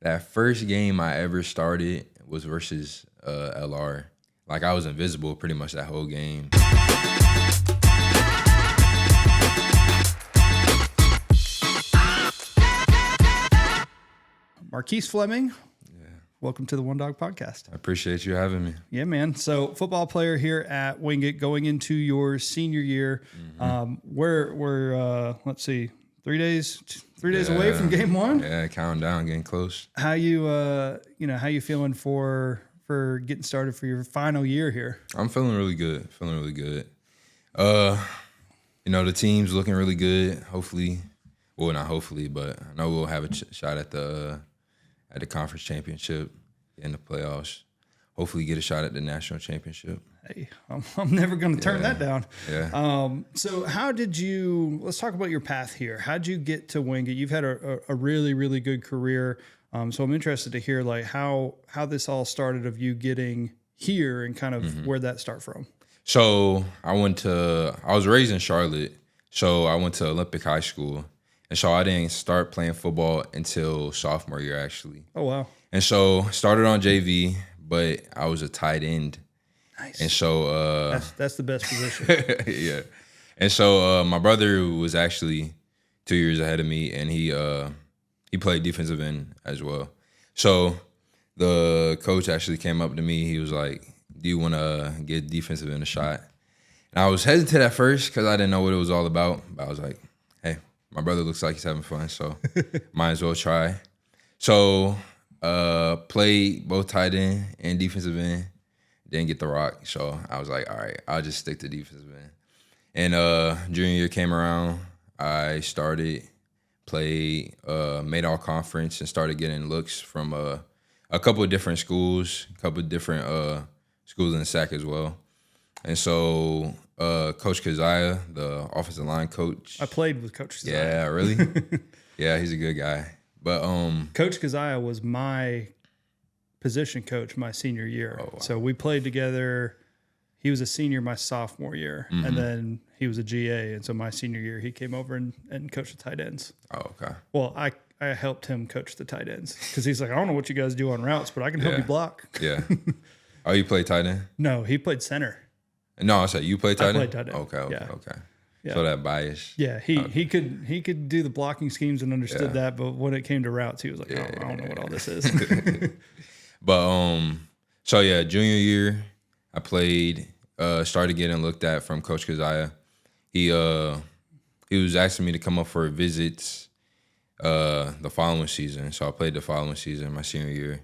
That first game I ever started was versus LR. Like, I was invisible pretty much that whole game. Marquise Fleming, welcome to the OneDog podcast. I appreciate you having me. Yeah, man. So, football player here at Wingate, going into your senior year. We're let's see, 3 days away from game one. Yeah, counting down, getting close. How you how you feeling for getting started for your final year here? I'm feeling really good. The team's looking really good. Hopefully, well, not hopefully, but I know we'll have a shot at the conference championship in the playoffs. Hopefully, get a shot at the national championship. Hey, I'm never going to turn that down. Yeah. So how did you? Let's talk about your path here. How'd you get to Wingate? You've had a really, really good career. So I'm interested to hear like how this all started of you getting here and kind of where'd that start from? So I was raised in Charlotte, so I went to Olympic High School. And so I didn't start playing football until sophomore year, actually. Oh, wow. And so started on JV, but I was a tight end. Nice. And so that's the best position. yeah. And so my brother was actually 2 years ahead of me, and he played defensive end as well. So the coach actually came up to me. He was like, "Do you want to get defensive end a shot?" And I was hesitant at first because I didn't know what it was all about. But I was like, "Hey, my brother looks like he's having fun, so might as well try." So played both tight end and defensive end. Didn't get the rock, so I was like, "All right, I'll just stick to defensive end." And junior year came around. I started, played, made all conference, and started getting looks from a couple of different schools, a couple of different schools in the SAC as well. And so Coach Keziah, the offensive line coach. I played with Coach Keziah. Yeah, really? Yeah, he's a good guy. But Coach Keziah was my position coach my senior year. Oh, wow. So we played together. He was a senior my sophomore year, and then he was a GA. And so my senior year, he came over and coached the tight ends. Oh, okay. Well, I helped him coach the tight ends because he's like, I don't know what you guys do on routes, but I can help you block. Yeah. Oh, you played tight end? No, he played center. No, I said you played tight end? I played tight end. Okay. Yeah. So that bias. Yeah, he could do the blocking schemes and understood that, but when it came to routes, he was like, I don't know what all this is. But so yeah, junior year, I played. Started getting looked at from Coach Keziah. He was asking me to come up for visits the following season. So I played the following season, my senior year,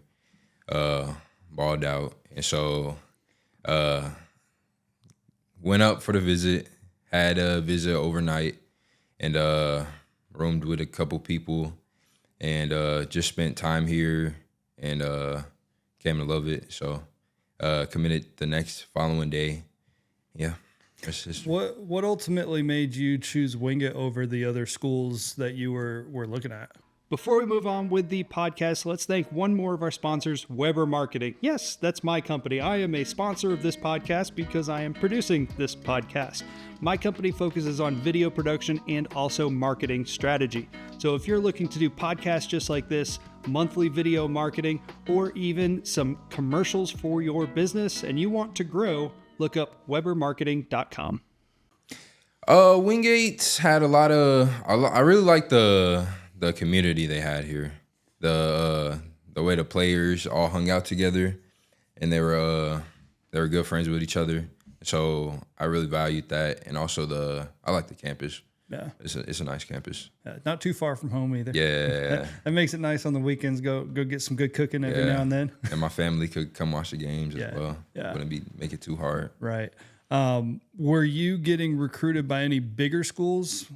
balled out. And so went up for the visit, had a visit overnight, and roomed with a couple people, and just spent time here and came to love it. So committed the next following day. Yeah. What ultimately made you choose Wingate over the other schools that you were looking at? Before we move on with the podcast, let's thank one more of our sponsors, Weber Marketing. Yes, that's my company. I am a sponsor of this podcast because I am producing this podcast. My company focuses on video production and also marketing strategy. So if you're looking to do podcasts just like this, monthly video marketing, or even some commercials for your business and you want to grow, look up webermarketing.com. Wingate had I really like the community they had here. The way the players all hung out together, and they were good friends with each other. So I really valued that, and also I like the campus. Yeah, it's a nice campus. Not too far from home either. Yeah, that makes it nice on the weekends. Go get some good cooking every now and then. And my family could come watch the games as well. Yeah, wouldn't make it too hard. Right. Were you getting recruited by any bigger schools?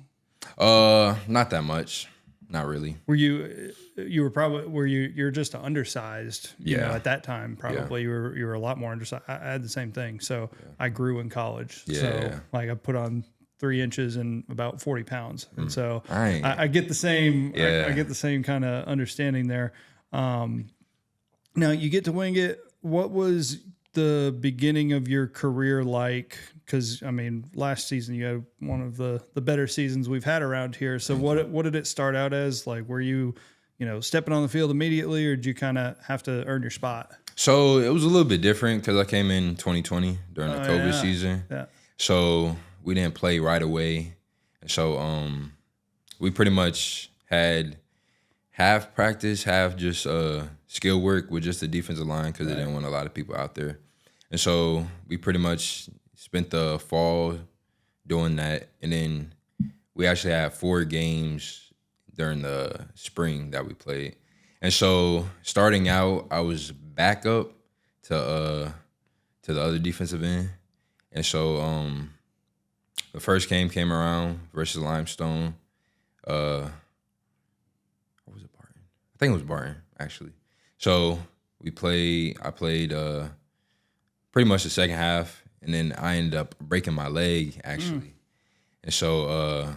Not that much. Not really. Were you're just undersized? You know, at that time, probably you were a lot more undersized. I had the same thing. So I grew in college. Yeah. So like I put on 3 inches and about 40 pounds. And so I get the same, I get the same kind of understanding there. Now you get to Wingate. What was the beginning of your career like? Because I mean, last season you had one of the better seasons we've had around here. So what did it start out as? Like, were you stepping on the field immediately, or did you kind of have to earn your spot? So it was a little bit different because I came in 2020 during the COVID season. Yeah. So we didn't play right away. And so we pretty much had half practice, half just skill work with just the defensive line because they didn't want a lot of people out there. And so we pretty much spent the fall doing that. And then we actually had 4 games during the spring that we played. And so starting out, I was backup to the other defensive end. And so the first game came around versus Limestone. What was it, Barton? I think it was Barton, actually. So I played pretty much the second half, and then I ended up breaking my leg, actually. And so,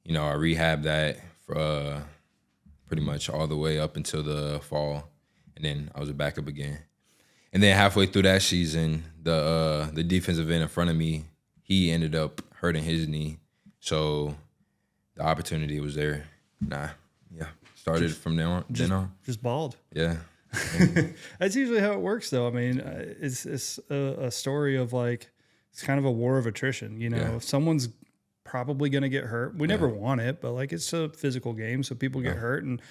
I rehabbed that for pretty much all the way up until the fall, and then I was a backup again. And then halfway through that season, the defensive end in front of me, he ended up hurting his knee. So the opportunity was there. Started from then on. Just balled. Yeah. That's usually how it works, though. I mean, it's a story of like, it's kind of a war of attrition. If someone's probably going to get hurt, we never want it, but like it's a physical game, so people get hurt, and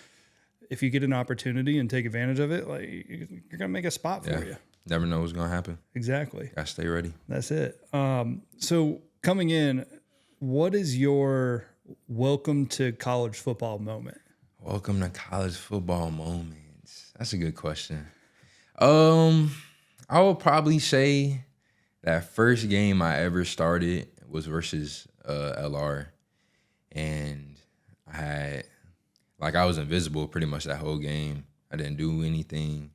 if you get an opportunity and take advantage of it, like you're gonna make a spot for you. Never know what's gonna happen. Exactly. Gotta stay ready. That's it. So coming in, what is your welcome to college football moment? Welcome to college football moments. That's a good question. I would probably say that first game I ever started was versus LR, and I was invisible pretty much that whole game. I didn't do anything.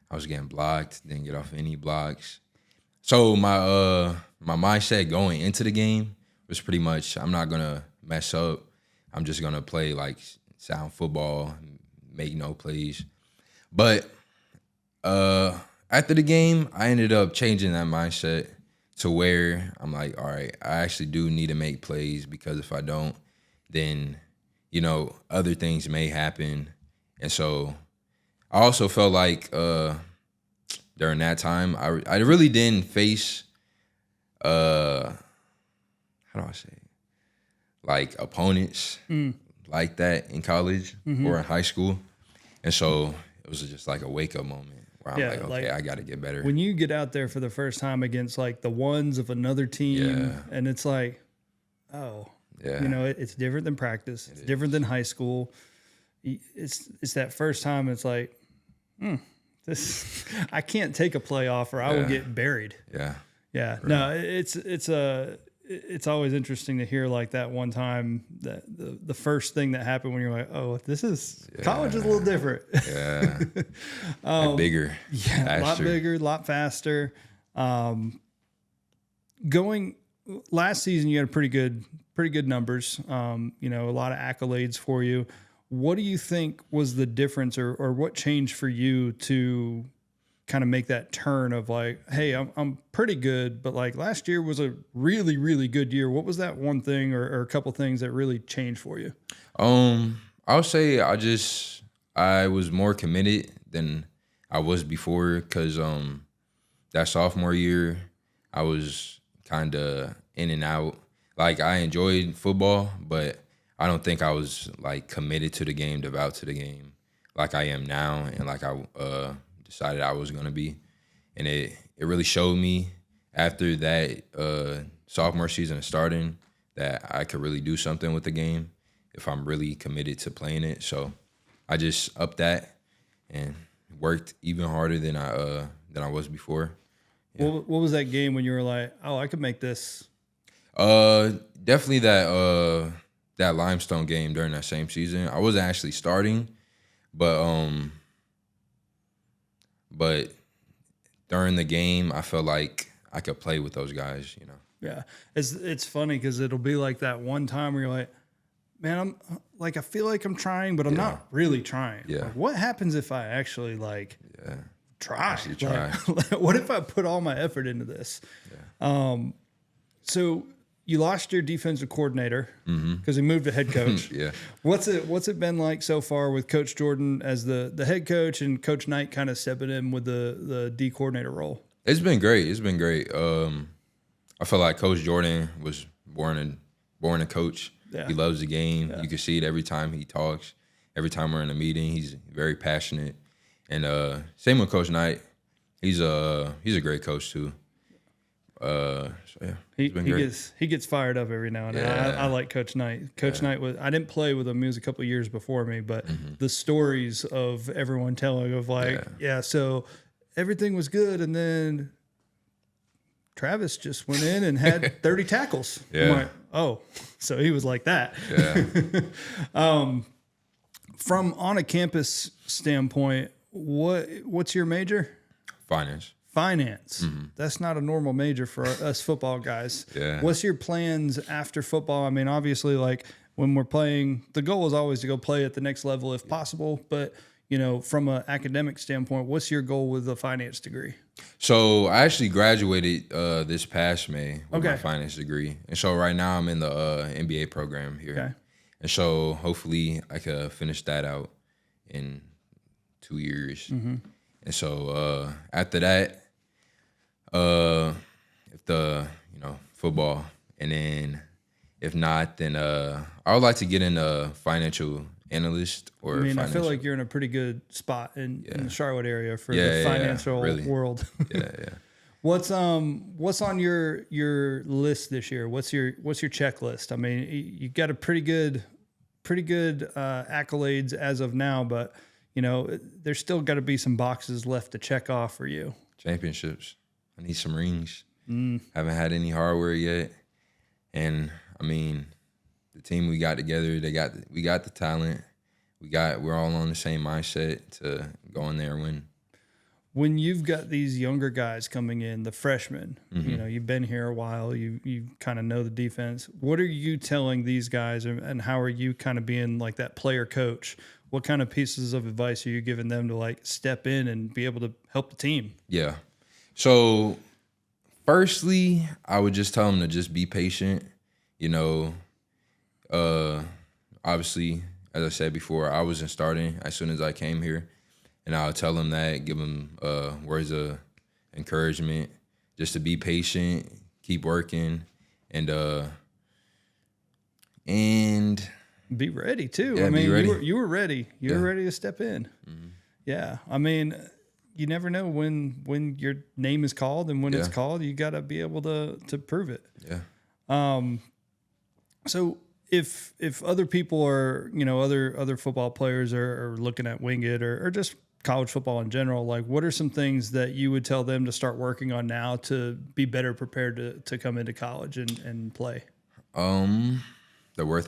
I was getting blocked, didn't get off any blocks. So my mindset going into the game was pretty much, I'm not gonna mess up. I'm just gonna play like sound football, make no plays. But after the game, I ended up changing that mindset to where I'm like, all right, I actually do need to make plays, because if I don't, then, other things may happen. And so I also felt like during that time, I really didn't face, how do I say it? Like opponents like that in college or in high school. And so it was just like a wake-up moment where I'm okay, I got to get better. When you get out there for the first time against like the ones of another team, and it's like, it's different than practice. It's different than high school. It's that first time it's like, this, I can't take a play off or I will get buried. Yeah. Yeah. Right. No, it's always interesting to hear like that one time that the first thing that happened when you're like, oh, this is college is a little different. Yeah. Bigger. Yeah. A lot bigger, a lot faster. Going last season, you had pretty good numbers. A lot of accolades for you. What do you think was the difference or what changed for you to kind of make that turn of like, hey, I'm pretty good, but like last year was a really, really good year. What was that one thing or a couple things that really changed for you? I would say I was more committed than I was before, because that sophomore year I was kind of in and out. Like I enjoyed football, but I don't think I was like committed to the game, devout to the game like I am now, and like I decided I was gonna be. And it really showed me after that sophomore season starting that I could really do something with the game if I'm really committed to playing it. So I just upped that and worked even harder than I was before. Yeah. What was that game when you were like, oh, I could make this? Definitely that Limestone game during that same season. I wasn't actually starting, but during the game, I felt like I could play with those guys, Yeah. It's funny because it'll be like that one time where you're like, man, I feel like I'm trying, but I'm not really trying. Yeah. Like, what happens if I actually try? Actually try. What if I put all my effort into this? Yeah. So you lost your defensive coordinator because he moved to head coach. Yeah. What's it been like so far with Coach Jordan as the head coach and Coach Knight kind of stepping in with the D coordinator role? It's been great. I feel like Coach Jordan was born a coach. Yeah. He loves the game. Yeah. You can see it every time he talks. Every time we're in a meeting, he's very passionate. And same with Coach Knight. He's a great coach too. So yeah, he gets fired up every now and then. Yeah. I like Coach Knight. Coach Knight I didn't play with him. He was a couple of years before me, but the stories of everyone telling of so everything was good, and then Travis just went in and had 30 tackles. Yeah. I'm like, oh, so he was like that. Yeah. From on a campus standpoint, what's your major? Finance. Finance. That's not a normal major for us football guys. Yeah. What's your plans after football? I mean, obviously, like when we're playing, the goal is always to go play at the next level if possible. But, from an academic standpoint, what's your goal with a finance degree? So I actually graduated this past May with Okay. my finance degree. And so right now I'm in the MBA program here. Okay. And so hopefully I can finish that out in 2 years. And so after that, if the football, and then if not, then I would like to get in a financial analyst or. I mean, financial. I feel like you're in a pretty good spot in the Charlotte area for Yeah, the financial really. world. Yeah. What's on your list this year? What's your checklist? I mean, you got a pretty good accolades as of now, but there's still got to be some boxes left to check off for you. Championships. I need some rings. Haven't had any hardware yet, and I mean, the team we got together, we got the talent. We're all on the same mindset to go in there and win. When you've got these younger guys coming in, the freshmen, you've been here a while, you kind of know the defense. What are you telling these guys, and how are you kind of being like that player coach? What kind of pieces of advice are you giving them to like step in and be able to help the team? Yeah. So, firstly, I would just tell them to just be patient. Obviously, as I said before, I wasn't starting as soon as I came here. And I'll tell them that, give them words of encouragement, just to be patient, keep working, and be ready too. Yeah, I mean, be ready. you were ready. You were ready to step in. Yeah. I mean, you never know when your name is called, and when it's called, you got to be able to prove it. Yeah. So if other people are, other football players are looking at Wingate or just college football in general, like what are some things that you would tell them to start working on now to be better prepared to come into college and play? The work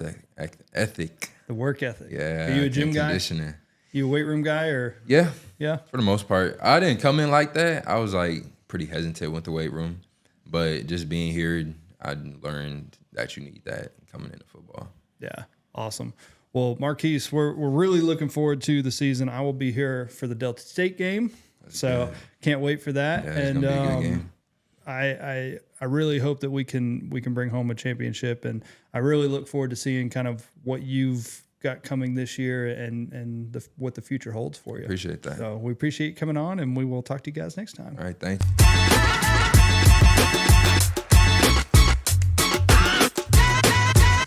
ethic. The work ethic. Yeah. Are you a gym guy? Conditioning. You a weight room guy or? Yeah. Yeah. For the most part. I didn't come in like that. I was like pretty hesitant with the weight room. But just being here, I learned that you need that coming into football. Yeah. Awesome. Well, Marquise, we're really looking forward to the season. I will be here for the Delta State game. So can't wait for that. Yeah, it's gonna be a good game. I really hope that we can bring home a championship, and I really look forward to seeing kind of what you've got coming this year and what the future holds for you. Appreciate that. So we appreciate you coming on, and we will talk to you guys next time. All right, thank you.